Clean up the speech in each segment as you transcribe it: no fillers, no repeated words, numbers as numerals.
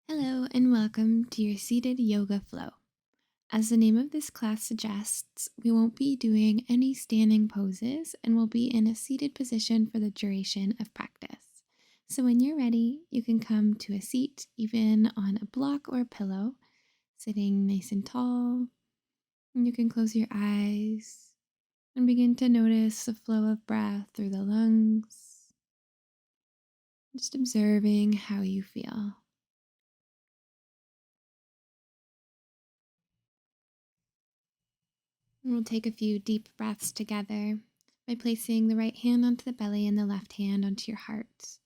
Hello and welcome to your seated yoga flow. As the name of this class suggests, we won't be doing any standing poses and will be in a seated position for the duration of practice. So when you're ready, you can come to a seat, even on a block or a pillow, sitting nice and tall. And you can close your eyes and begin to notice the flow of breath through the lungs, just observing how you feel. And we'll take a few deep breaths together by placing the right hand onto the belly and the left hand onto your heart.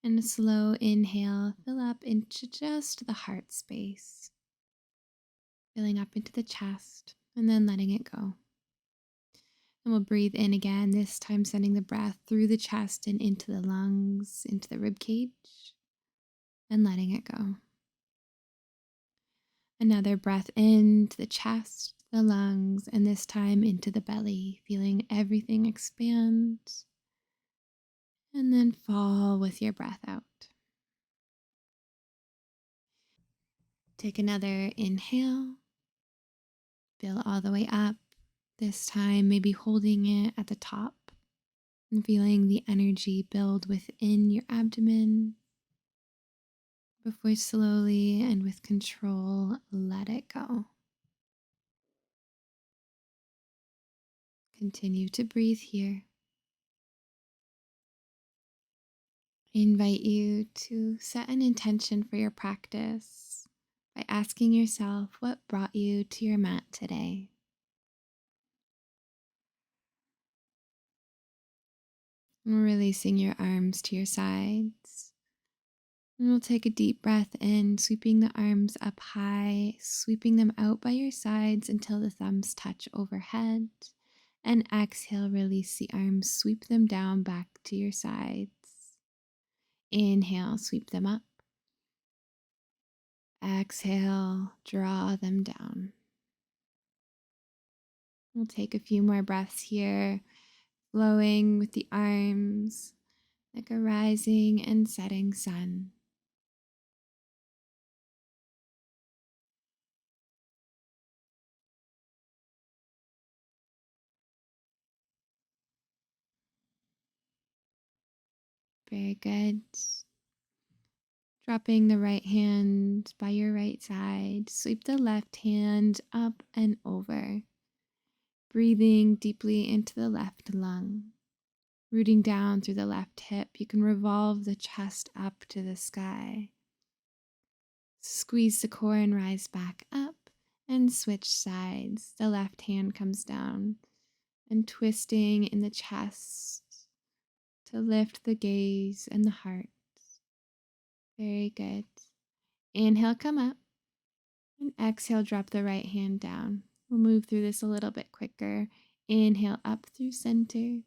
And a slow inhale, fill up into just the heart space, filling up into the chest, and then letting it go. And we'll breathe in again, this time sending the breath through the chest and into the lungs, into the rib cage, and letting it go. Another breath into the chest, the lungs, and this time into the belly, feeling everything expand. And then fall with your breath out. Take another inhale. Fill all the way up. This time, maybe holding it at the top and feeling the energy build within your abdomen before slowly and with control, let it go. Continue to breathe here. I invite you to set an intention for your practice by asking yourself what brought you to your mat today. And releasing your arms to your sides. And we'll take a deep breath in, sweeping the arms up high, sweeping them out by your sides until the thumbs touch overhead. And exhale, release the arms, sweep them down back to your sides. Inhale, sweep them up. Exhale, draw them down. We'll take a few more breaths here, flowing with the arms like a rising and setting sun. Very good. Dropping the right hand by your right side, sweep the left hand up and over. Breathing deeply into the left lung. Rooting down through the left hip, you can revolve the chest up to the sky. Squeeze the core and rise back up and switch sides. The left hand comes down and twisting in the chest to lift the gaze and the heart. Very good. Inhale, come up. And exhale, drop the right hand down. We'll move through this a little bit quicker. Inhale up through center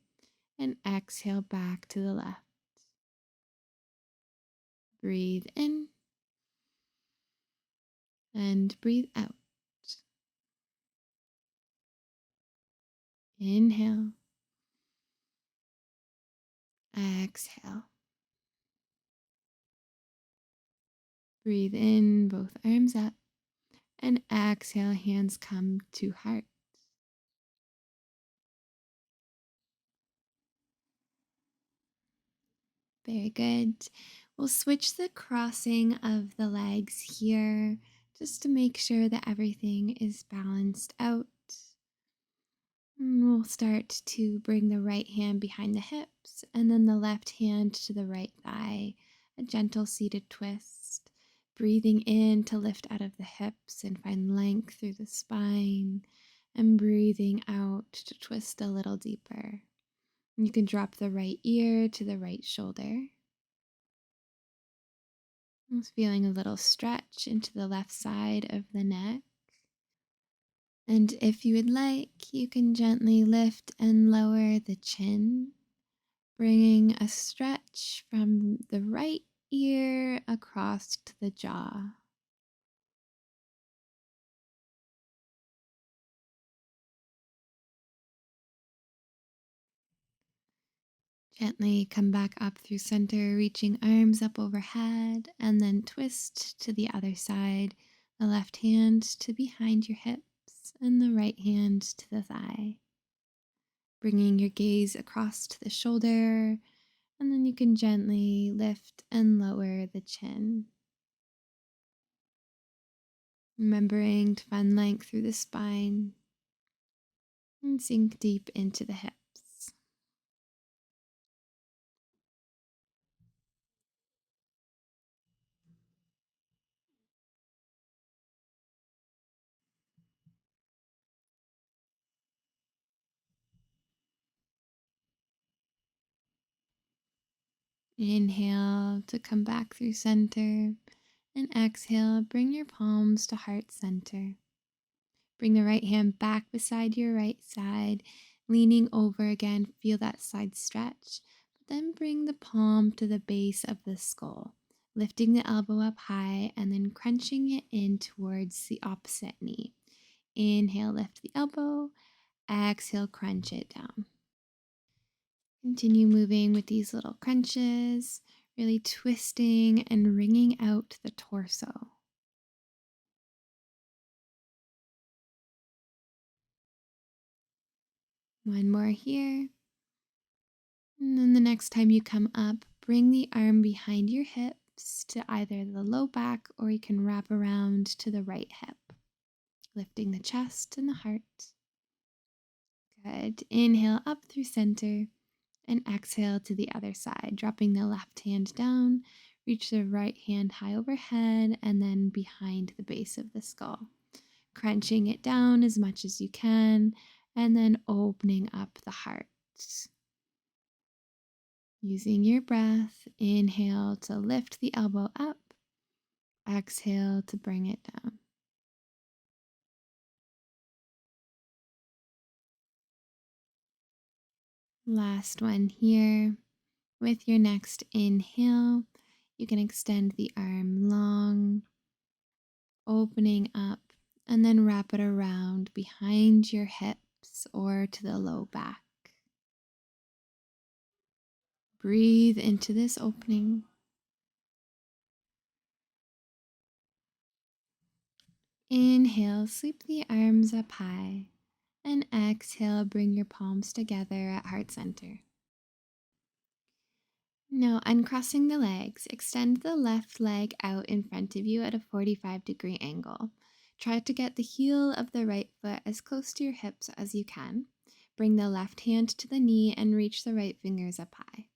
and exhale back to the left. Breathe in and breathe out. Inhale. Exhale. Breathe in, both arms up. And exhale, hands come to heart. Very good. We'll switch the crossing of the legs here just to make sure that everything is balanced out. And we'll start to bring the right hand behind the hips and then the left hand to the right thigh, a gentle seated twist. Breathing in to lift out of the hips and find length through the spine, and breathing out to twist a little deeper. You can drop the right ear to the right shoulder. Just feeling a little stretch into the left side of the neck. And if you would like, you can gently lift and lower the chin, bringing a stretch from the right ear across to the jaw. Gently come back up through center, reaching arms up overhead, and then twist to the other side. The left hand to behind your hips, and the right hand to the thigh. Bringing your gaze across to the shoulder, and then you can gently lift and lower the chin. Remembering to find length through the spine and sink deep into the hips. Inhale to come back through center, and exhale, bring your palms to heart center. Bring the right hand back beside your right side, leaning over again. Feel that side stretch. But then bring the palm to the base of the skull, lifting the elbow up high and then crunching it in towards the opposite knee. Inhale, lift the elbow. Exhale, crunch it down. Continue moving with these little crunches, really twisting and wringing out the torso. One more here. And then the next time you come up, bring the arm behind your hips to either the low back, or you can wrap around to the right hip, lifting the chest and the heart. Good. Inhale up through center and exhale to the other side, dropping the left hand down. Reach the right hand high overhead and then behind the base of the skull, crunching it down as much as you can, and then opening up the heart. Using your breath, inhale to lift the elbow up, exhale to bring it down. Last one here. With your next inhale, you can extend the arm long, opening up, and then wrap it around behind your hips or to the low back. Breathe into this opening. Inhale, sweep the arms up high, and exhale, bring your palms together at heart center. Now, uncrossing the legs, extend the left leg out in front of you at a 45-degree angle. Try to get the heel of the right foot as close to your hips as you can. Bring the left hand to the knee and reach the right fingers up high.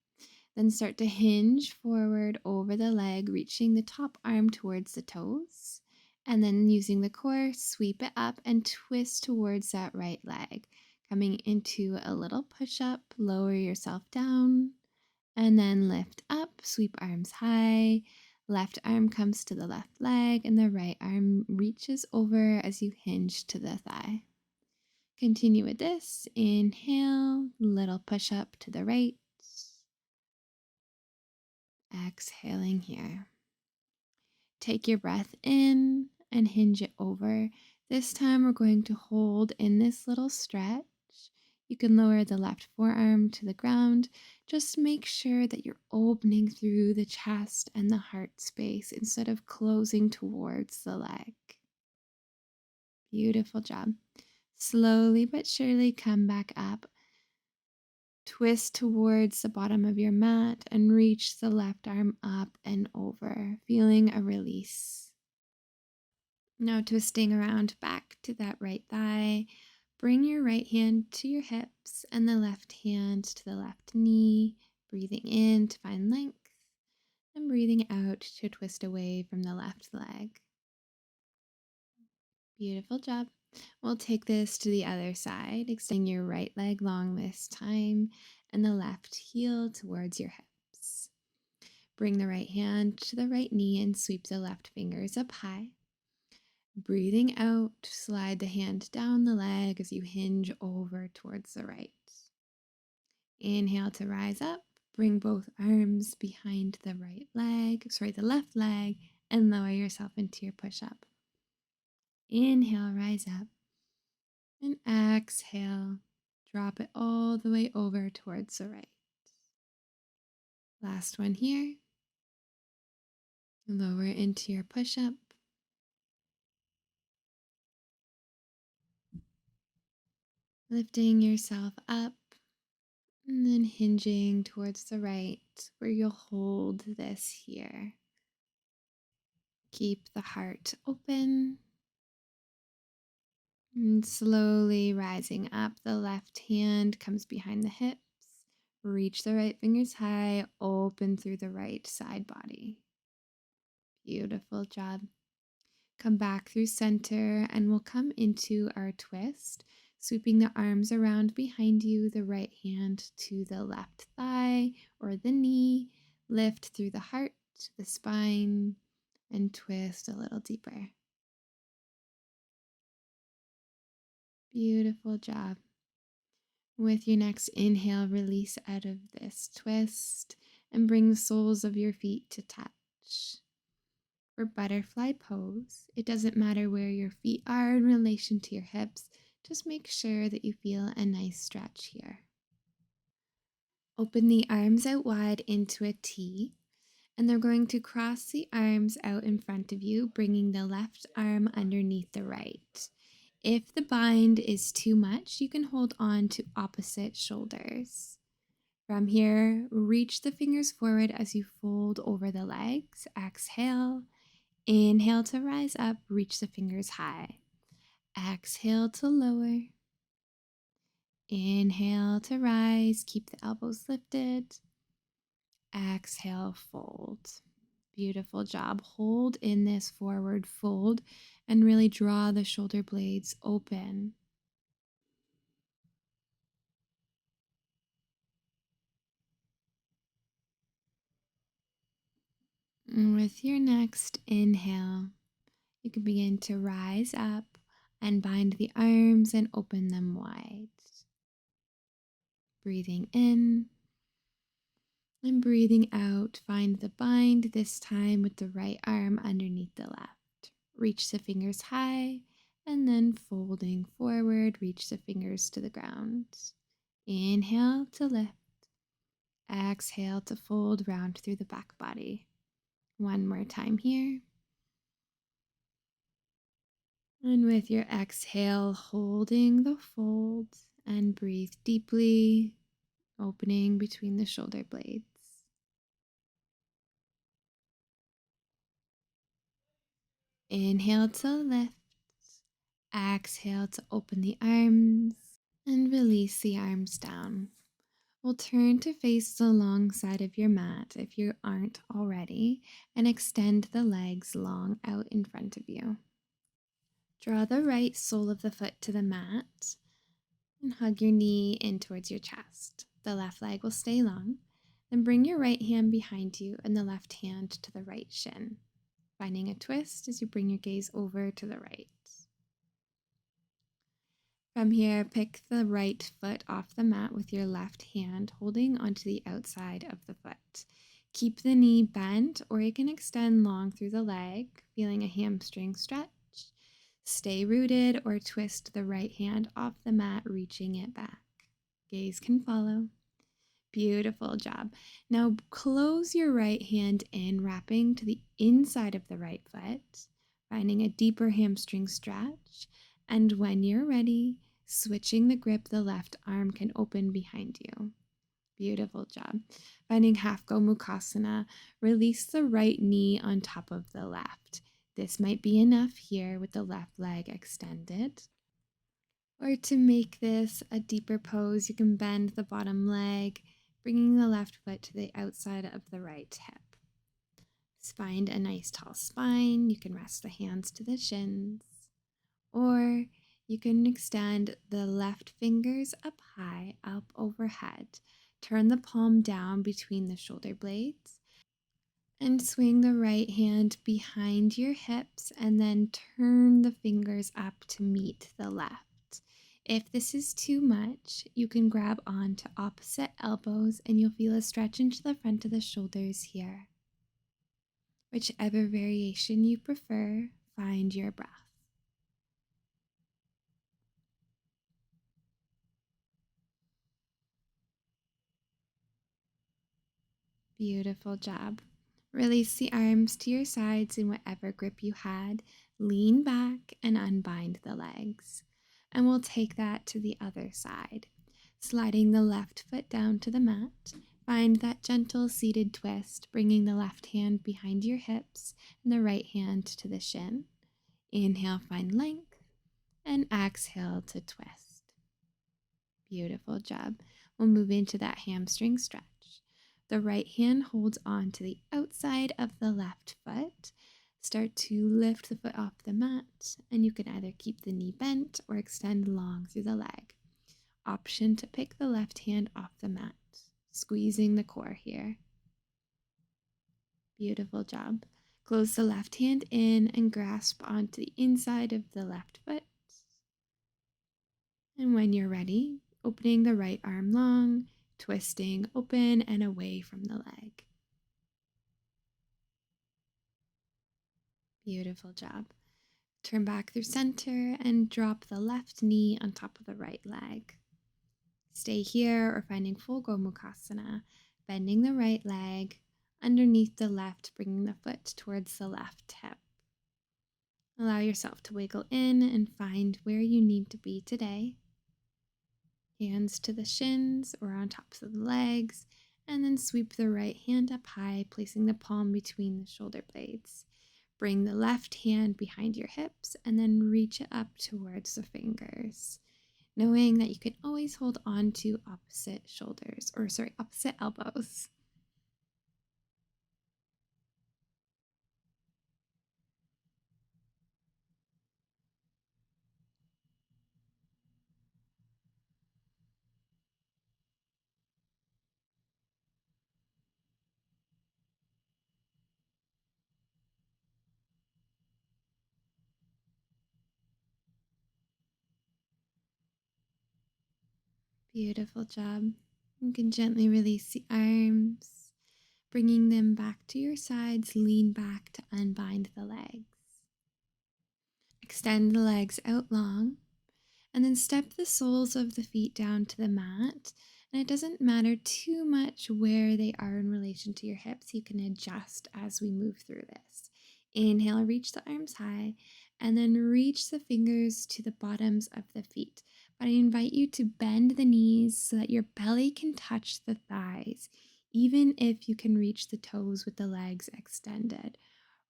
Then start to hinge forward over the leg, reaching the top arm towards the toes. And then using the core, sweep it up and twist towards that right leg. Coming into a little push up, lower yourself down. And then lift up, sweep arms high. Left arm comes to the left leg, and the right arm reaches over as you hinge to the thigh. Continue with this. Inhale, little push up to the right. Exhaling here. Take your breath in and hinge it over. This time we're going to hold in this little stretch. You can lower the left forearm to the ground. Just make sure that you're opening through the chest and the heart space instead of closing towards the leg. Beautiful job. Slowly but surely come back up. Twist towards the bottom of your mat and reach the left arm up and over, feeling a release. Now twisting around back to that right thigh. Bring your right hand to your hips and the left hand to the left knee, breathing in to find length and breathing out to twist away from the left leg. Beautiful job. We'll take this to the other side, extending your right leg long this time and the left heel towards your hips. Bring the right hand to the right knee and sweep the left fingers up high. Breathing out, slide the hand down the leg as you hinge over towards the right. Inhale to rise up. Bring both arms behind the the left leg, and lower yourself into your push-up. Inhale, rise up. And exhale, drop it all the way over towards the right. Last one here. Lower into your push up. Lifting yourself up and then hinging towards the right, where you'll hold this here. Keep the heart open and slowly rising up. The left hand comes behind the hips. Reach the right fingers high, open through the right side body. Beautiful job. Come back through center and we'll come into our twist, sweeping the arms around behind you, the right hand to the left thigh or the knee. Lift through the heart, the spine, and twist a little deeper. Beautiful job. With your next inhale, release out of this twist and bring the soles of your feet to touch. For butterfly pose, it doesn't matter where your feet are in relation to your hips, just make sure that you feel a nice stretch here. Open the arms out wide into a T, and they're going to cross the arms out in front of you, bringing the left arm underneath the right. If the bind is too much, you can hold on to opposite shoulders. From here, reach the fingers forward as you fold over the legs. Exhale. Inhale to rise up, reach the fingers high. Exhale to lower. Inhale to rise, keep the elbows lifted. Exhale, fold. Beautiful job. Hold in this forward fold and really draw the shoulder blades open. And with your next inhale, you can begin to rise up and bind the arms and open them wide. Breathing in and breathing out. Find the bind, this time with the right arm underneath the left. Reach the fingers high and then folding forward, reach the fingers to the ground. Inhale to lift. Exhale to fold round through the back body. One more time here. And with your exhale, holding the fold and breathe deeply, opening between the shoulder blades. Inhale to lift. Exhale to open the arms and release the arms down. We'll turn to face the long side of your mat if you aren't already, and extend the legs long out in front of you. Draw the right sole of the foot to the mat and hug your knee in towards your chest. The left leg will stay long. Then bring your right hand behind you and the left hand to the right shin, finding a twist as you bring your gaze over to the right. From here, pick the right foot off the mat with your left hand, holding onto the outside of the foot. Keep the knee bent, or you can extend long through the leg, feeling a hamstring stretch. Stay rooted or twist the right hand off the mat, reaching it back. Gaze can follow. Beautiful job. Now close your right hand in, wrapping to the inside of the right foot, finding a deeper hamstring stretch. And when you're ready, switching the grip, the left arm can open behind you. Beautiful job. Finding half gomukasana, release the right knee on top of the left. This might be enough here with the left leg extended. Or to make this a deeper pose, you can bend the bottom leg, bringing the left foot to the outside of the right hip. Find a nice tall spine. You can rest the hands to the shins. Or you can extend the left fingers up high, up overhead. Turn the palm down between the shoulder blades and swing the right hand behind your hips and then turn the fingers up to meet the left. If this is too much, you can grab on to opposite elbows and you'll feel a stretch into the front of the shoulders here. Whichever variation you prefer, find your breath. Beautiful job. Release the arms to your sides in whatever grip you had. Lean back and unbind the legs. And we'll take that to the other side. Sliding the left foot down to the mat. Find that gentle seated twist, bringing the left hand behind your hips and the right hand to the shin. Inhale, find length, and exhale to twist. Beautiful job. We'll move into that hamstring stretch. The right hand holds on to the outside of the left foot. Start to lift the foot off the mat, and you can either keep the knee bent or extend long through the leg. Option to pick the left hand off the mat, squeezing the core here. Beautiful job. Close the left hand in and grasp onto the inside of the left foot. And when you're ready, opening the right arm long, twisting open and away from the leg. Beautiful job. Turn back through center and drop the left knee on top of the right leg. Stay here or finding full gomukasana, bending the right leg underneath the left, bringing the foot towards the left hip. Allow yourself to wiggle in and find where you need to be today. Hands to the shins or on tops of the legs, and then sweep the right hand up high, placing the palm between the shoulder blades. Bring the left hand behind your hips and then reach it up towards the fingers, knowing that you can always hold on to opposite elbows. Beautiful job. You can gently release the arms, bringing them back to your sides. Lean back to unbind the legs. Extend the legs out long, and then step the soles of the feet down to the mat. And it doesn't matter too much where they are in relation to your hips. You can adjust as we move through this. Inhale, reach the arms high, and then reach the fingers to the bottoms of the feet. But I invite you to bend the knees so that your belly can touch the thighs, even if you can reach the toes with the legs extended.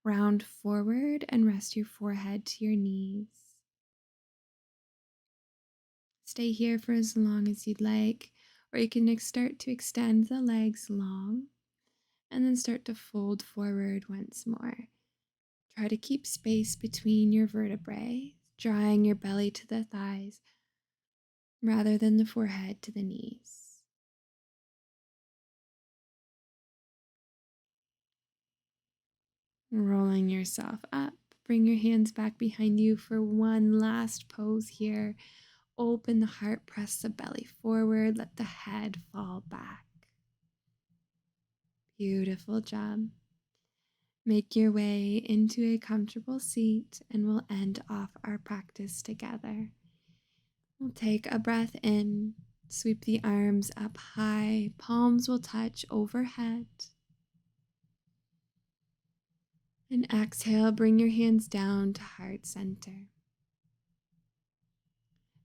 Round forward and rest your forehead to your knees. Stay here for as long as you'd like, or you can start to extend the legs long and then start to fold forward once more. Try to keep space between your vertebrae, drawing your belly to the thighs rather than the forehead to the knees. Rolling yourself up, bring your hands back behind you for one last pose here. Open the heart, press the belly forward, let the head fall back. Beautiful job. Make your way into a comfortable seat and we'll end off our practice together. We'll take a breath in, sweep the arms up high, palms will touch overhead. And exhale, bring your hands down to heart center.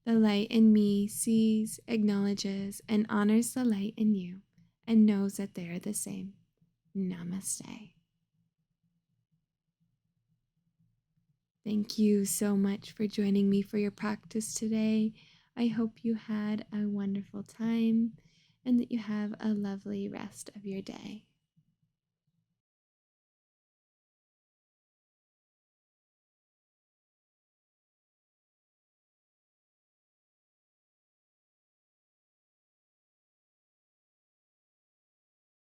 The light in me sees, acknowledges, and honors the light in you and knows that they're the same. Namaste. Thank you so much for joining me for your practice today. I hope you had a wonderful time and that you have a lovely rest of your day.